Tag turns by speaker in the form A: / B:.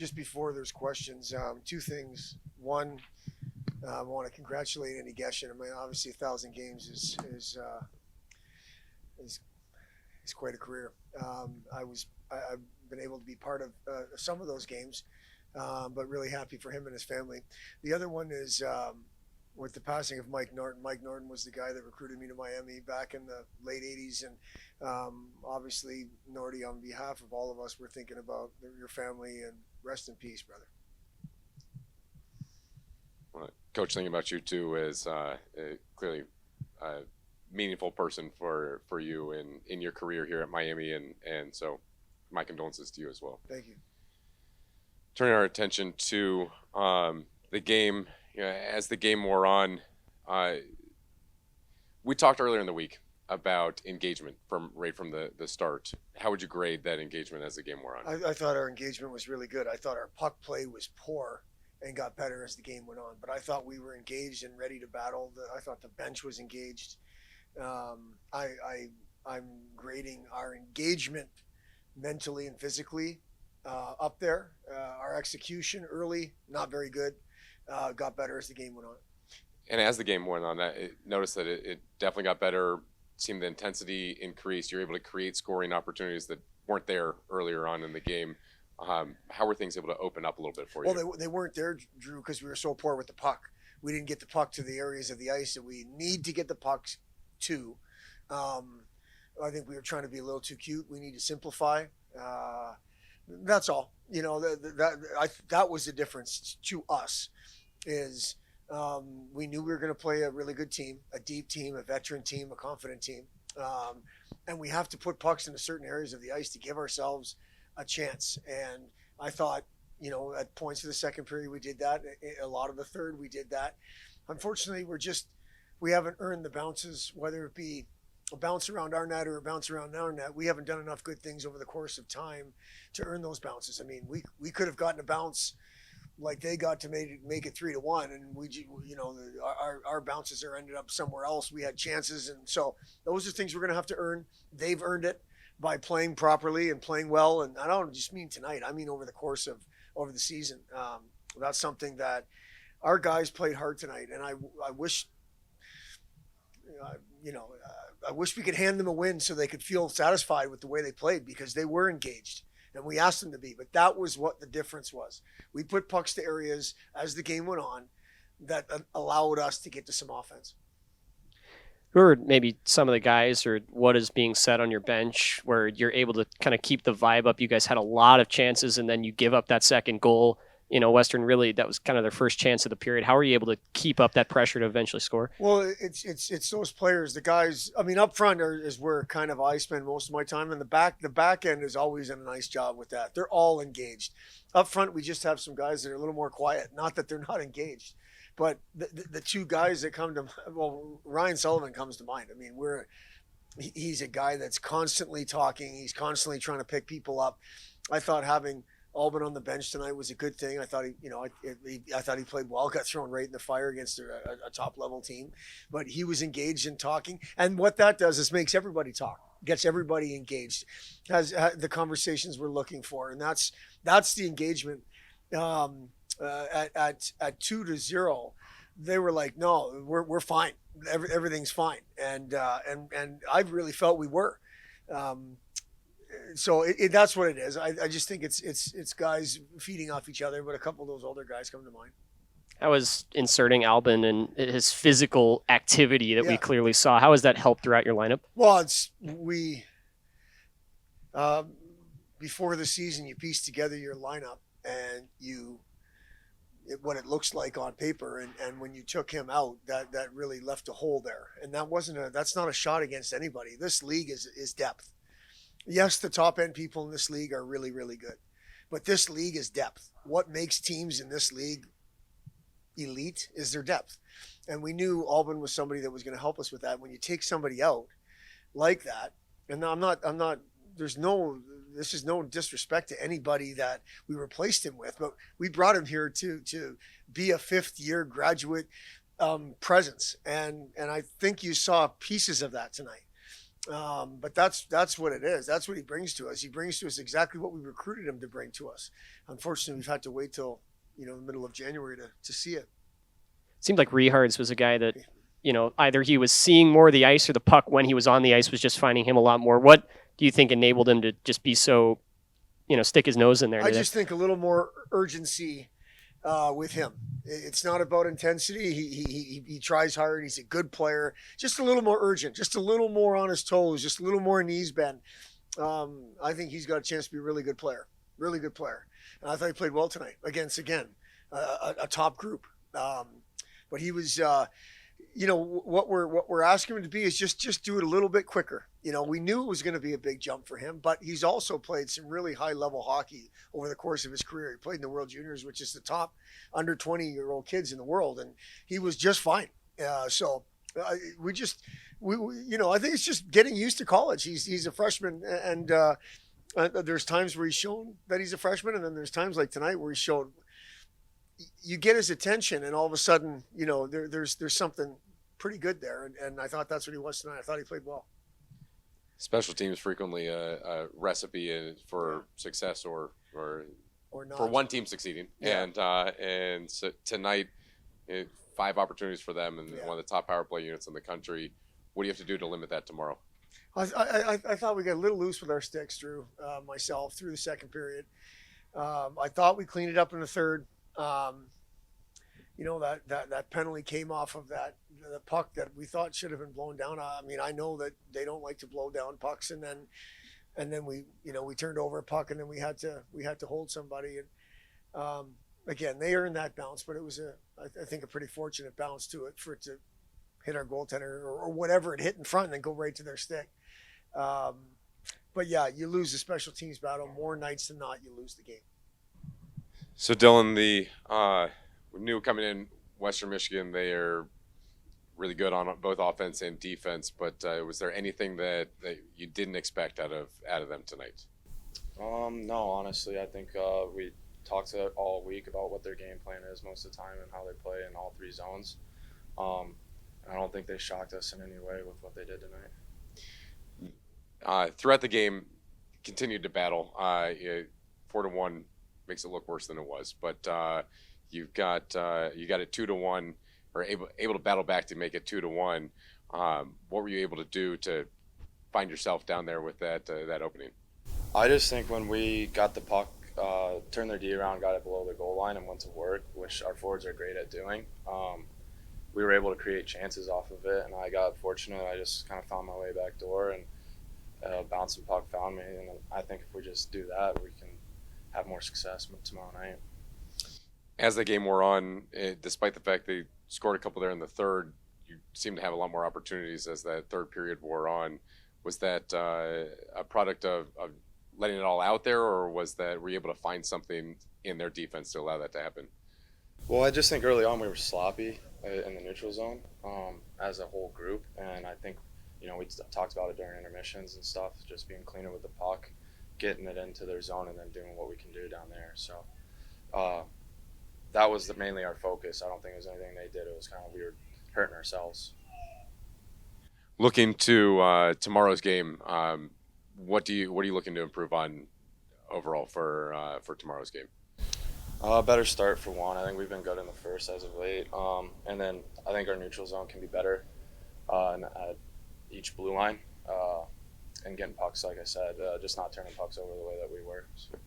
A: just before there's questions, two things. One, I want to congratulate Andy Geshin. I mean, obviously, 1,000 games is quite a career. I've been able to be part of some of those games, but really happy for him and his family. The other one is with the passing of Mike Norton. Mike Norton was the guy that recruited me to Miami back in the late 80s. And obviously, Norty, on behalf of all of us, we're thinking about your family, and rest in peace, brother.
B: Well, Coach, thinking about you too is clearly a meaningful person for you in your career here at Miami. And so my condolences to you as well.
A: Thank you.
B: Turning our attention to the game, as the game wore on, we talked earlier in the week about engagement right from the start. How would you grade that engagement as the game wore on?
A: I thought our engagement was really good. I thought our puck play was poor and got better as the game went on. But I thought we were engaged and ready to battle. I thought the bench was engaged. I'm grading our engagement mentally and physically up there. Our execution early, not very good. Got better as the game went on.
B: And as the game went on, noticed that it definitely got better. Seemed the intensity increased. You're able to create scoring opportunities that weren't there earlier on in the game. How were things able to open up a little bit for you?
A: Well, they weren't there, Drew, because we were so poor with the puck. We didn't get the puck to the areas of the ice that we need to get the pucks to. I think we were trying to be a little too cute. We need to simplify. That's all. That was the difference to us. Is we knew we were going to play a really good team, a deep team, a veteran team, a confident team, and we have to put pucks into certain areas of the ice to give ourselves a chance. And I thought, at points of the second period we did that. A lot of the third we did that. Unfortunately, we haven't earned the bounces, whether it be a bounce around our net or a bounce around our net. We haven't done enough good things over the course of time to earn those bounces. I mean, we could have gotten a bounce like they got to make it 3-1, and our bounces are ended up somewhere else. We had chances, and so those are things we're going to have to earn. They've earned it by playing properly and playing well, and I don't just mean tonight. I mean over the season. That's something that our guys played hard tonight, and I wish, I wish we could hand them a win so they could feel satisfied with the way they played, because they were engaged. And we asked them to be, but that was what the difference was. We put pucks to areas as the game went on that allowed us to get to some offense.
C: Who are maybe some of the guys, or what is being said on your bench where you're able to kind of keep the vibe up? You guys had a lot of chances, and then you give up that second goal. Western, really, that was kind of their first chance of the period. How are you able to keep up that pressure to eventually score?
A: Well, it's those players, the guys. I mean, up front is where kind of I spend most of my time, and the back end is always done a nice job with that. They're all engaged. Up front, we just have some guys that are a little more quiet. Not that they're not engaged, but the two guys that come to, Ryan Sullivan comes to mind. I mean, he's a guy that's constantly talking. He's constantly trying to pick people up. I thought having Albin on the bench tonight was a good thing. I thought I thought he played well. Got thrown right in the fire against a top level team, but he was engaged in talking. And what that does is makes everybody talk, gets everybody engaged, has the conversations we're looking for, and that's the engagement. At 2-0, they were like, no, we're fine. Everything's fine, and I really felt we were. So that's what it is. I just think it's guys feeding off each other, but a couple of those older guys come to mind.
C: I was inserting Albin and his physical activity that we clearly saw. How has that helped throughout your lineup?
A: Well, before the season, you piece together your lineup and what it looks like on paper, and when you took him out, that really left a hole there. And that's not a shot against anybody. This league is depth. Yes, the top end people in this league are really, really good, but this league is depth. What makes teams in this league elite is their depth. And we knew Albin was somebody that was going to help us with that. When you take somebody out like that, and this is no disrespect to anybody that we replaced him with, but we brought him here to be a fifth-year graduate presence. And I think you saw pieces of that tonight. But that's what it is. That's what he brings to us. He brings to us exactly what we recruited him to bring to us. Unfortunately, we've had to wait till the middle of January to see it.
C: Seemed like Rehards was a guy that, either he was seeing more of the ice or the puck when he was on the ice was just finding him a lot more. What do you think enabled him to just be so, stick his nose in there?
A: I just think a little more urgency with him. It's not about intensity. He tries hard. He's a good player. Just a little more urgent. Just a little more on his toes. Just a little more knees bent. I think he's got a chance to be a really good player. Really good player. And I thought he played well tonight against, again, a top group. But he was, what we're asking him to be is just do it a little bit quicker. We knew it was going to be a big jump for him, but he's also played some really high level hockey over the course of his career. He played in the World Juniors, which is the top under 20-year-old kids in the world, and he was just fine. I think it's just getting used to college. He's a freshman, and there's times where he's shown that he's a freshman, and then there's times like tonight where he's shown. You get his attention, and all of a sudden, there's something pretty good there, and I thought that's what he was tonight. I thought he played well.
B: Special teams frequently a recipe for success or
A: not.
B: For one team succeeding,
A: Yeah.
B: and so tonight, 5 opportunities for them, and one of the top power play units in the country. What do you have to do to limit that tomorrow?
A: I thought we got a little loose with our sticks, Drew. Myself through the second period. I thought we cleaned it up in the third. That penalty came off of the puck that we thought should have been blown down. I know that they don't like to blow down pucks, and then we turned over a puck, and then we had to hold somebody. And again, they earned that bounce, but it was I think a pretty fortunate bounce for it to hit our goaltender or whatever it hit in front and then go right to their stick. But yeah, you lose the special teams battle more nights than not. You lose the game.
B: So Dylan, we knew coming in Western Michigan, they are really good on both offense and defense. But was there anything that you didn't expect out of them tonight?
D: No, honestly, I think we talked all week about what their game plan is most of the time and how they play in all 3 zones. I don't think they shocked us in any way with what they did tonight.
B: Throughout the game, continued to battle. 4-1 makes it look worse than it was, but you got it 2-1, or able to battle back to make it 2-1. What were you able to do to find yourself down there with that opening?
D: I just think when we got the puck, turned their D around, got it below the goal line, and went to work, which our forwards are great at doing. We were able to create chances off of it, and I got fortunate. I just kind of found my way back door, and bouncing puck found me. And I think if we just do that, we can have more success tomorrow night.
B: As the game wore on, despite the fact they scored a couple there in the third, you seemed to have a lot more opportunities as that third period wore on. Was that a product of letting it all out there, or were you able to find something in their defense to allow that to happen?
D: Well, I just think early on we were sloppy in the neutral zone as a whole group, and I think we talked about it during intermissions and stuff, just being cleaner with the puck, getting it into their zone, and then doing what we can do down there. So that was mainly our focus. I don't think it was anything they did. It was kind of we were hurting ourselves.
B: Looking to tomorrow's game, what are you looking to improve on overall for tomorrow's game?
D: Better start for one. I think we've been good in the first as of late, and then I think our neutral zone can be better at each blue line and getting pucks. Like I said, just not turning pucks over the way that we were. So.